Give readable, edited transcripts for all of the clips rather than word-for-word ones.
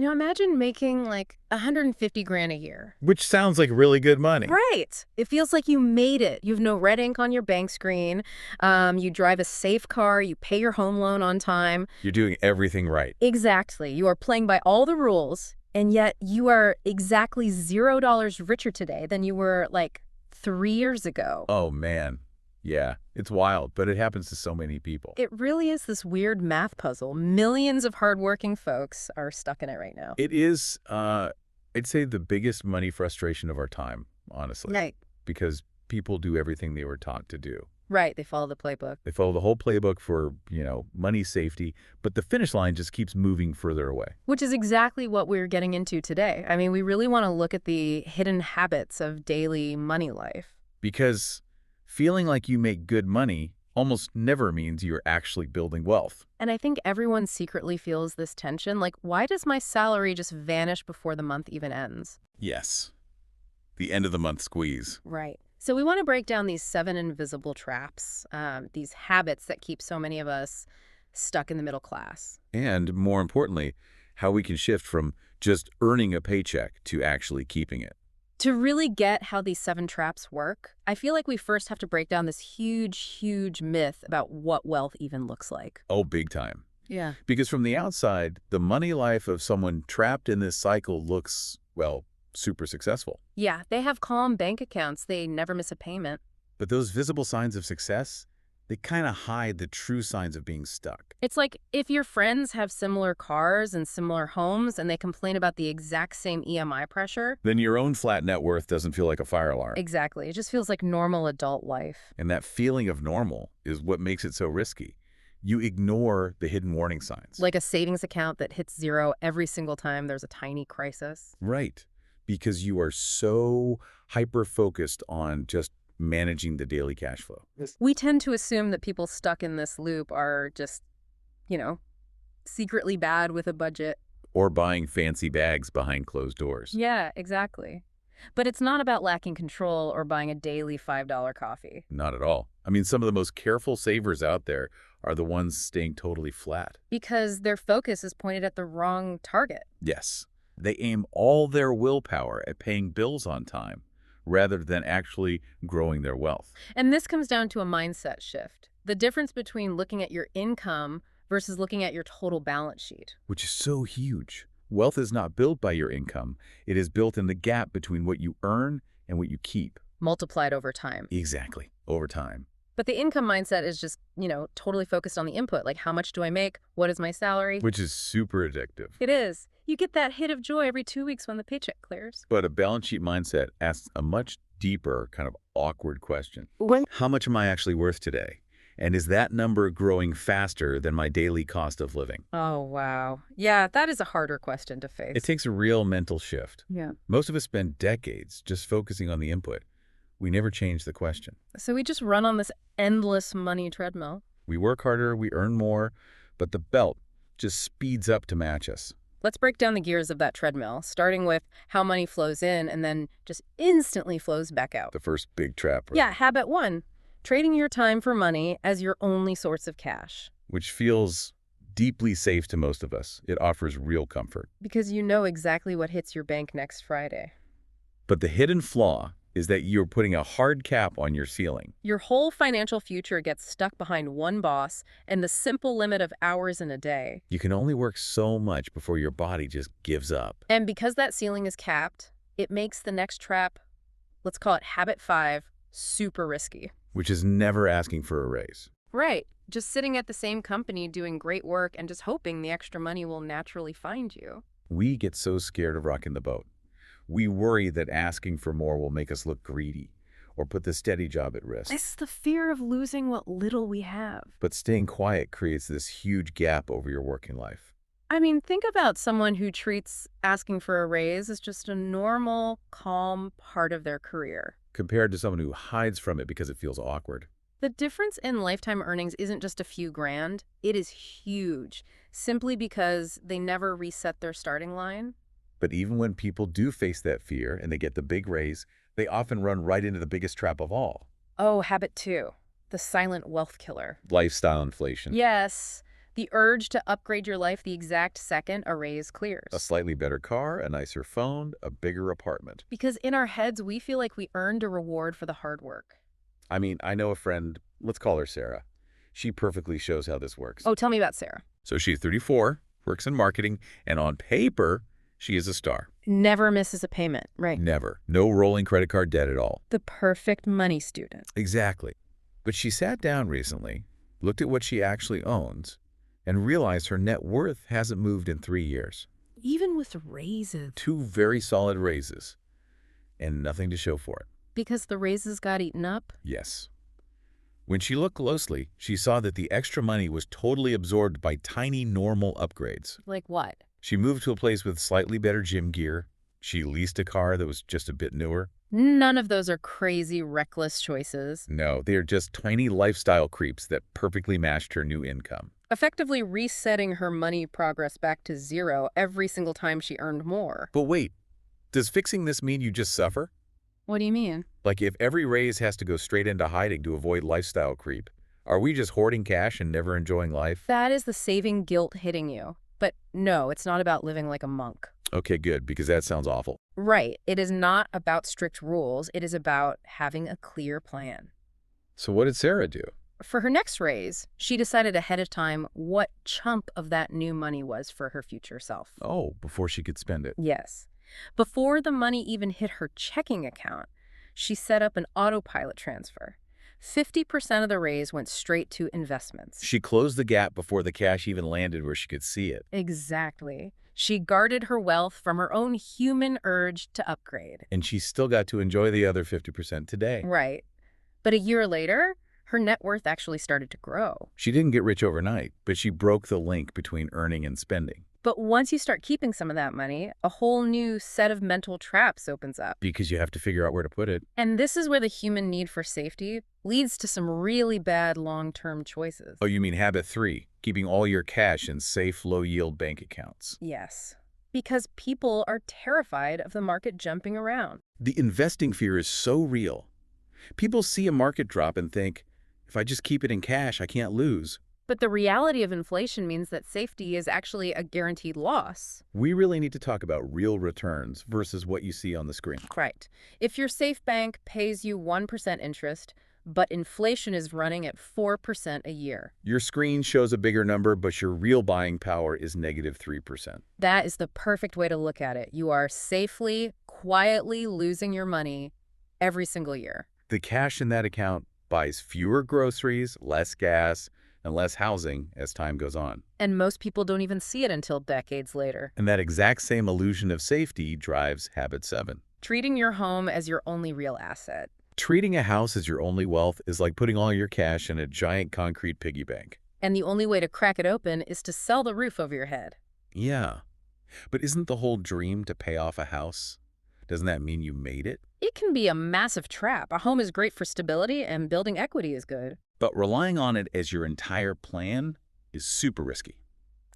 Imagine making like 150 grand a year. Which sounds like really good money. Right. It feels like you made it. You have no red ink on your bank screen. You drive a safe car. You pay your home loan on time. You're doing everything right. Exactly. You are playing by all the rules, and yet you are exactly $0 richer today than you were like 3 years ago. Oh, man. Yeah, it's wild, but it happens to so many people. It really is this weird math puzzle. Millions of hardworking folks are stuck in it right now. It is, I'd say, the biggest money frustration of our time, honestly. Right. Because people do everything they were taught to do. Right. They follow the playbook. They follow the whole playbook for, money safety, but the finish line just keeps moving further away. Which is exactly what we're getting into today. I mean, we really want to look at the hidden habits of daily money life. Because feeling like you make good money almost never means you're actually building wealth. And I think everyone secretly feels this tension. Like, why does my salary just vanish before the month even ends? Yes. The end of the month squeeze. Right. So we want to break down these 7 invisible traps, these habits that keep so many of us stuck in the middle class. And more importantly, how we can shift from just earning a paycheck to actually keeping it. To really get how these 7 traps work, I feel like we first have to break down this huge myth about what wealth even looks like. Oh, big time. Yeah. Because from the outside, the money life of someone trapped in this cycle looks, well, super successful. Yeah, they have calm bank accounts. They never miss a payment. But those visible signs of success, they kind of hide the true signs of being stuck. It's like if your friends have similar cars and similar homes and they complain about the exact same EMI pressure. Then your own flat net worth doesn't feel like a fire alarm. Exactly. It just feels like normal adult life. And that feeling of normal is what makes it so risky. You ignore the hidden warning signs. Like a savings account that hits 0 every single time there's a tiny crisis. Right. Because you are so hyper-focused on just managing the daily cash flow. We tend to assume that people stuck in this loop are just, secretly bad with a budget. Or buying fancy bags behind closed doors. Yeah, exactly. But it's not about lacking control or buying a daily $5 coffee. Not at all. I mean, some of the most careful savers out there are the ones staying totally flat. Because their focus is pointed at the wrong target. Yes. They aim all their willpower at paying bills on time, rather than actually growing their wealth. And this comes down to a mindset shift. The difference between looking at your income versus looking at your total balance sheet. Which is so huge. Wealth is not built by your income. It is built in the gap between what you earn and what you keep. Multiplied over time. Exactly. Over time. But the income mindset is just, totally focused on the input. Like, how much do I make? What is my salary? Which is super addictive. It is. You get that hit of joy every 2 weeks when the paycheck clears. But a balance sheet mindset asks a much deeper, kind of awkward question. How much am I actually worth today? And is that number growing faster than my daily cost of living? Oh, wow. Yeah, that is a harder question to face. It takes a real mental shift. Yeah. Most of us spend decades just focusing on the input. We never change the question. So we just run on this endless money treadmill. We work harder, we earn more, but the belt just speeds up to match us. Let's break down the gears of that treadmill, starting with how money flows in and then just instantly flows back out. The first big trap. Right? Yeah, habit 1, trading your time for money as your only source of cash. Which feels deeply safe to most of us. It offers real comfort. Because you know exactly what hits your bank next Friday. But the hidden flaw is that you're putting a hard cap on your ceiling. Your whole financial future gets stuck behind one boss and the simple limit of hours in a day. You can only work so much before your body just gives up. And because that ceiling is capped, it makes the next trap, let's call it habit 5, super risky. Which is never asking for a raise. Right. Just sitting at the same company doing great work and just hoping the extra money will naturally find you. We get so scared of rocking the boat. We worry that asking for more will make us look greedy or put the steady job at risk. It's the fear of losing what little we have. But staying quiet creates this huge gap over your working life. I mean, think about someone who treats asking for a raise as just a normal, calm part of their career. Compared to someone who hides from it because it feels awkward. The difference in lifetime earnings isn't just a few grand. It is huge, simply because they never reset their starting line. But even when people do face that fear and they get the big raise, they often run right into the biggest trap of all. Oh, habit 2, the silent wealth killer. Lifestyle inflation. Yes, The urge to upgrade your life the exact second a raise A clears. slightly better car, a nicer phone, a bigger apartment. Because in our heads, we feel like we earned a reward for the hard work. I mean, I know a friend, let's call her Sarah. She perfectly shows how this works. Oh, tell me about Sarah. So she's 34, works in marketing, and on paper, she is a star. Never misses a payment, right? Never. No rolling credit card debt at all. The perfect money student. Exactly. But she sat down recently, looked at what she actually owns, and realized her net worth hasn't moved in 3 years. Even with raises. 2 very solid raises, and nothing to show for it. Because the raises got eaten up? Yes. When she looked closely, she saw that the extra money was totally absorbed by tiny, normal upgrades. Like what? She moved to a place with slightly better gym gear. She leased a car that was just a bit newer. None of those are crazy, reckless choices. No, they are just tiny lifestyle creeps that perfectly matched her new income. Effectively resetting her money progress back to zero every single time she earned more. But wait, does fixing this mean you just suffer? What do you mean? Like if every raise has to go straight into hiding to avoid lifestyle creep, are we just hoarding cash and never enjoying life? That is the saving guilt hitting you. But no, it's not about living like a monk. Okay, good, because that sounds awful. Right. It is not about strict rules. It is about having a clear plan. So what did Sarah do? For her next raise, she decided ahead of time what chunk of that new money was for her future self. Oh, before she could spend it. Yes. Before the money even hit her checking account, she set up an autopilot transfer. 50% of the raise went straight to investments. She closed the gap before the cash even landed where she could see it. Exactly. She guarded her wealth from her own human urge to upgrade. And she still got to enjoy the other 50% today. Right. But a year later, her net worth actually started to grow. She didn't get rich overnight, but she broke the link between earning and spending. But once you start keeping some of that money, a whole new set of mental traps opens up. Because you have to figure out where to put it. And this is where the human need for safety leads to some really bad long-term choices. Oh, you mean habit 3, keeping all your cash in safe, low-yield bank accounts. Yes. Because people are terrified of the market jumping around. The investing fear is so real. People see a market drop and think, if I just keep it in cash, I can't lose. But the reality of inflation means that safety is actually a guaranteed loss. We really need to talk about real returns versus what you see on the screen. Right. If your safe bank pays you 1% interest, but inflation is running at 4% a year. Your screen shows a bigger number, but your real buying power is negative 3%. That is the perfect way to look at it. You are safely, quietly losing your money every single year. The cash in that account buys fewer groceries, less gas, and less housing as time goes on. And most people don't even see it until decades later. And that exact same illusion of safety drives habit 7. Treating your home as your only real asset. Treating a house as your only wealth is like putting all your cash in a giant concrete piggy bank. And the only way to crack it open is to sell the roof over your head. Yeah, but isn't the whole dream to pay off a house? Doesn't that mean you made it? It can be a massive trap. A home is great for stability, and building equity is good. But relying on it as your entire plan is super risky.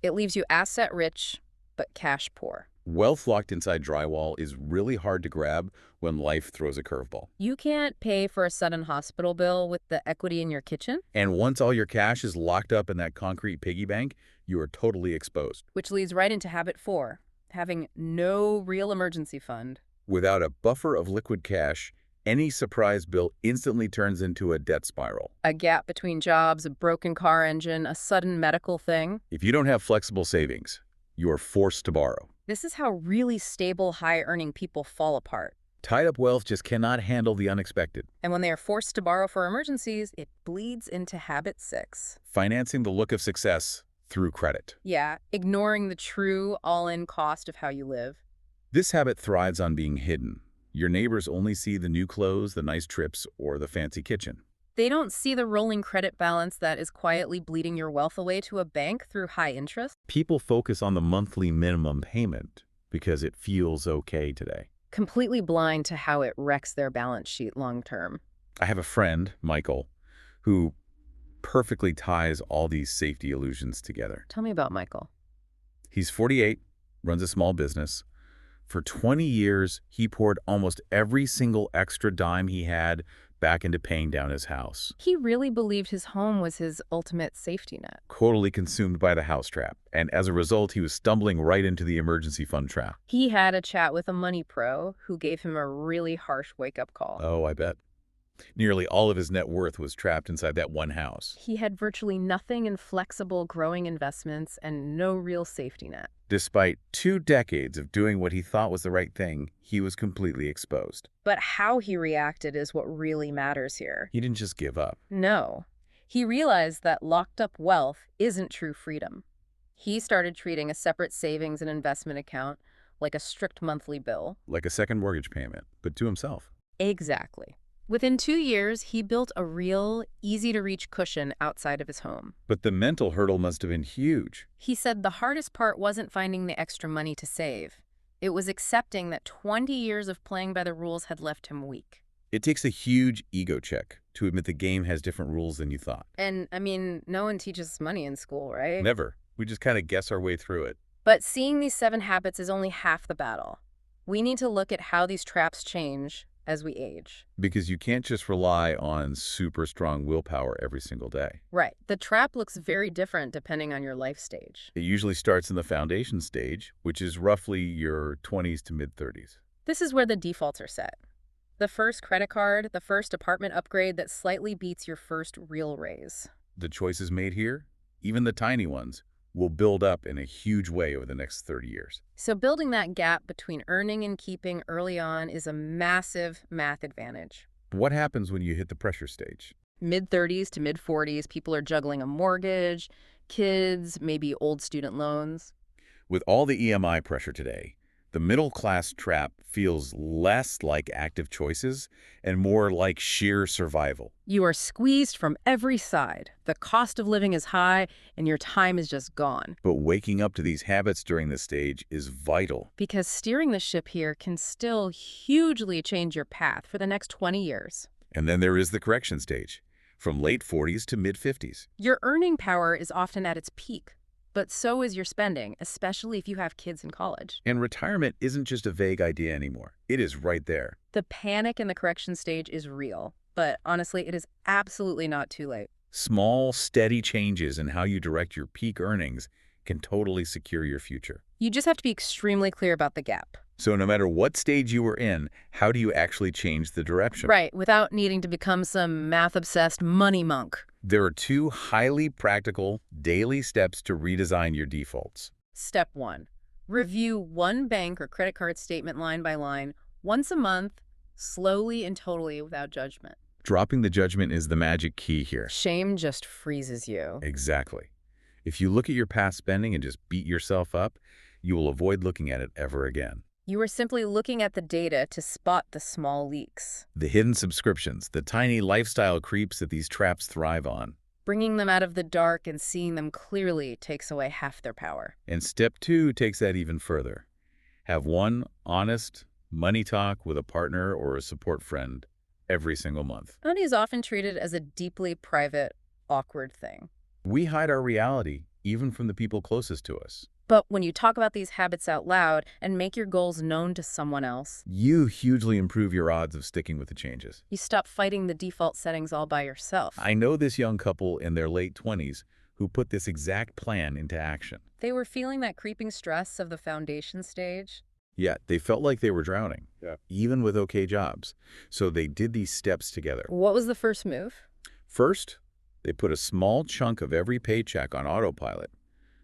It leaves you asset-rich, but cash-poor. Wealth locked inside drywall is really hard to grab when life throws a curveball. You can't pay for a sudden hospital bill with the equity in your kitchen. And once all your cash is locked up in that concrete piggy bank, you are totally exposed. Which leads right into habit 4, having no real emergency fund. Without a buffer of liquid cash, any surprise bill instantly turns into a debt spiral. A gap between jobs, a broken car engine, a sudden medical thing. If you don't have flexible savings, you are forced to borrow. This is how really stable, high-earning people fall apart. Tied-up wealth just cannot handle the unexpected. And when they are forced to borrow for emergencies, it bleeds into habit 6. Financing the look of success through credit. Yeah, ignoring the true all-in cost of how you live. This habit thrives on being hidden. Your neighbors only see the new clothes, the nice trips, or the fancy kitchen. They don't see the rolling credit balance that is quietly bleeding your wealth away to a bank through high interest. People focus on the monthly minimum payment because it feels okay today. Completely blind to how it wrecks their balance sheet long term. I have a friend, Michael, who perfectly ties all these safety illusions together. Tell me about Michael. He's 48, runs a small business. For 20 years, he poured almost every single extra dime he had back into paying down his house. He really believed his home was his ultimate safety net. Totally consumed by the house trap, and as a result, he was stumbling right into the emergency fund trap. He had a chat with a money pro who gave him a really harsh wake-up call. Oh, I bet. Nearly all of his net worth was trapped inside that one house. He had virtually nothing in flexible, growing investments and no real safety net. Despite 2 decades of doing what he thought was the right thing, he was completely exposed. But how he reacted is what really matters here. He didn't just give up. No. He realized that locked-up wealth isn't true freedom. He started treating a separate savings and investment account like a strict monthly bill. Like a second mortgage payment, but to himself. Exactly. Within 2 years, he built a real, easy-to-reach cushion outside of his home. But the mental hurdle must have been huge. He said the hardest part wasn't finding the extra money to save. It was accepting that 20 years of playing by the rules had left him weak. It takes a huge ego check to admit the game has different rules than you thought. And, I mean, no one teaches money in school, right? Never. We just kind of guess our way through it. But seeing these 7 habits is only half the battle. We need to look at how these traps change as we age. Because you can't just rely on super strong willpower every single day. Right. The trap looks very different depending on your life stage. It usually starts in the foundation stage, which is roughly your 20s to mid-30s. This is where the defaults are set. The first credit card, the first apartment upgrade that slightly beats your first real raise. The choices made here, even the tiny ones, will build up in a huge way over the next 30 years. So building that gap between earning and keeping early on is a massive math advantage. But what happens when you hit the pressure stage? Mid-30s to mid-40s, people are juggling a mortgage, kids, maybe old student loans. With all the EMI pressure today, the middle-class trap feels less like active choices and more like sheer survival. You are squeezed from every side. The cost of living is high, and your time is just gone. But waking up to these habits during this stage is vital. Because steering the ship here can still hugely change your path for the next 20 years. And then there is the correction stage, from late 40s to mid-50s. Your earning power is often at its peak. But so is your spending, especially if you have kids in college. And retirement isn't just a vague idea anymore. It is right there. The panic in the correction stage is real, but honestly, it is absolutely not too late. Small, steady changes in how you direct your peak earnings can totally secure your future. You just have to be extremely clear about the gap. So no matter what stage you were in, how do you actually change the direction? Right, without needing to become some math-obsessed money monk. There are 2 highly practical daily steps to redesign your defaults. Step 1. Review one bank or credit card statement line by line, once a month, slowly and totally without judgment. Dropping the judgment is the magic key here. Shame just freezes you. Exactly. If you look at your past spending and just beat yourself up, you will avoid looking at it ever again. You are simply looking at the data to spot the small leaks. The hidden subscriptions, the tiny lifestyle creeps that these traps thrive on. Bringing them out of the dark and seeing them clearly takes away half their power. And step 2 takes that even further. Have one honest money talk with a partner or a support friend every single month. Money is often treated as a deeply private, awkward thing. We hide our reality, even from the people closest to us. But when you talk about these habits out loud and make your goals known to someone else, You hugely improve your odds of sticking with the changes. you stop fighting the default settings all by yourself. I know this young couple in their late 20s who put this exact plan into action. They were feeling that creeping stress of the foundation stage. Yet they felt like they were drowning, even with okay jobs. So they did these steps together. What was the first move? First, they put a small chunk of every paycheck on autopilot,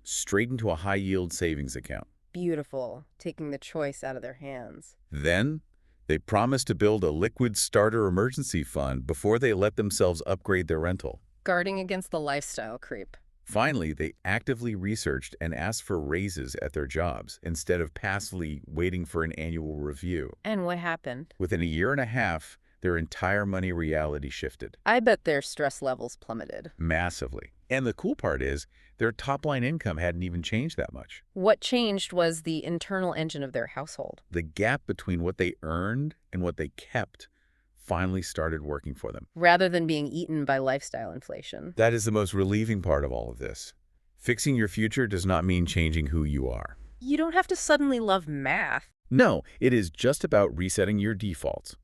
straight into a high-yield savings account. Beautiful, taking the choice out of their hands. Then, they promised to build a liquid starter emergency fund before they let themselves upgrade their rental. Guarding against the lifestyle creep. Finally, they actively researched and asked for raises at their jobs instead of passively waiting for an annual review. And what happened? Within a year and a half, their entire money reality shifted. I bet their stress levels plummeted. Massively. And the cool part is, their top-line income hadn't even changed that much. What changed was the internal engine of their household. The gap between what they earned and what they kept finally started working for them. Rather than being eaten by lifestyle inflation. That is the most relieving part of all of this. Fixing your future does not mean changing who you are. You don't have to suddenly love math. No, it is just about resetting your defaults.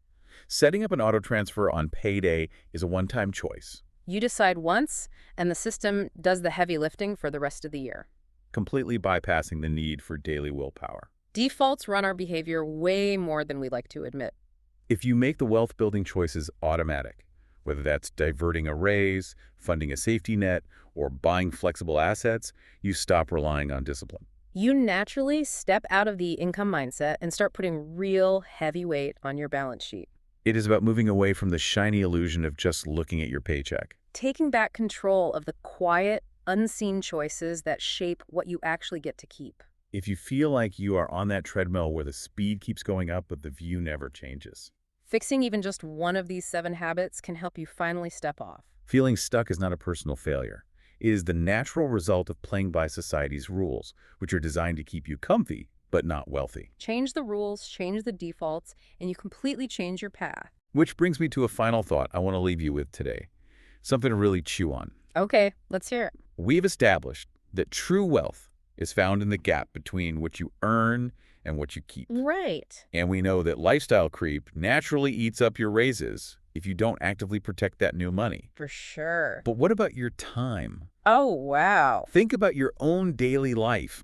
Setting up an auto transfer on payday is a one-time choice, You decide once, and the system does the heavy lifting for the rest of the year. completely bypassing the need for daily willpower. Defaults run our behavior way more than we like to admit. If you make the wealth-building choices automatic, whether that's diverting a raise, funding a safety net, or buying flexible assets, you stop relying on discipline. You naturally step out of the income mindset and start putting real heavy weight on your balance sheet. It is about moving away from the shiny illusion of just looking at your paycheck. Taking back control of the quiet, unseen choices that shape what you actually get to keep. If you feel like you are on that treadmill where the speed keeps going up but the view never changes. Fixing even just one of these 7 habits can help you finally step off. Feeling stuck is not a personal failure. It is the natural result of playing by society's rules, which are designed to keep you comfy but not wealthy. Change the rules, change the defaults, and you completely change your path. Which brings me to a final thought I want to leave you with today. Something to really chew on. Okay, let's hear it. We've established that true wealth is found in the gap between what you earn and what you keep. Right. And we know that lifestyle creep naturally eats up your raises if you don't actively protect that new money. For sure. But what about your time? Oh, wow. Think about your own daily life.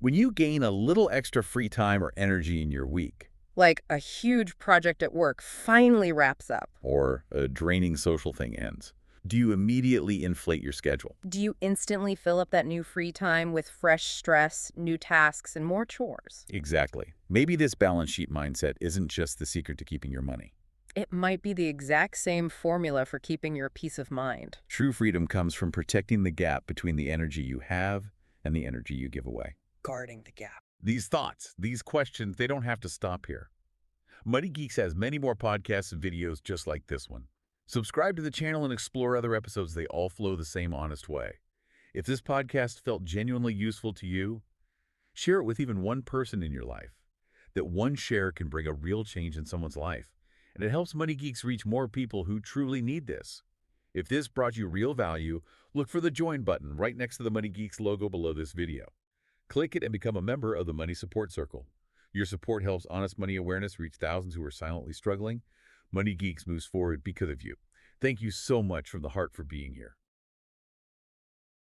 When you gain a little extra free time or energy in your week, Like a huge project at work finally wraps up. or a draining social thing ends, do you immediately inflate your schedule? Do you instantly fill up that new free time with fresh stress, new tasks, and more chores? Exactly. Maybe this balance sheet mindset isn't just the secret to keeping your money. It might be the exact same formula for keeping your peace of mind. True freedom comes from protecting the gap between the energy you have and the energy you give away. Guarding the gap. These thoughts, these questions, they don't have to stop here. Money Geeks has many more podcasts and videos just like this one. Subscribe to the channel and explore other episodes. They all flow the same honest way. If this podcast felt genuinely useful to you, share it with even one person in your life. That one share can bring a real change in someone's life, and it helps Money Geeks reach more people who truly need this. If this brought you real value, look for the Join button right next to the Money Geeks logo below this video. Click it and become a member of the Money Support Circle. Your support helps honest money awareness reach thousands who are silently struggling. Money Geeks moves forward because of you. Thank you so much from the heart for being here.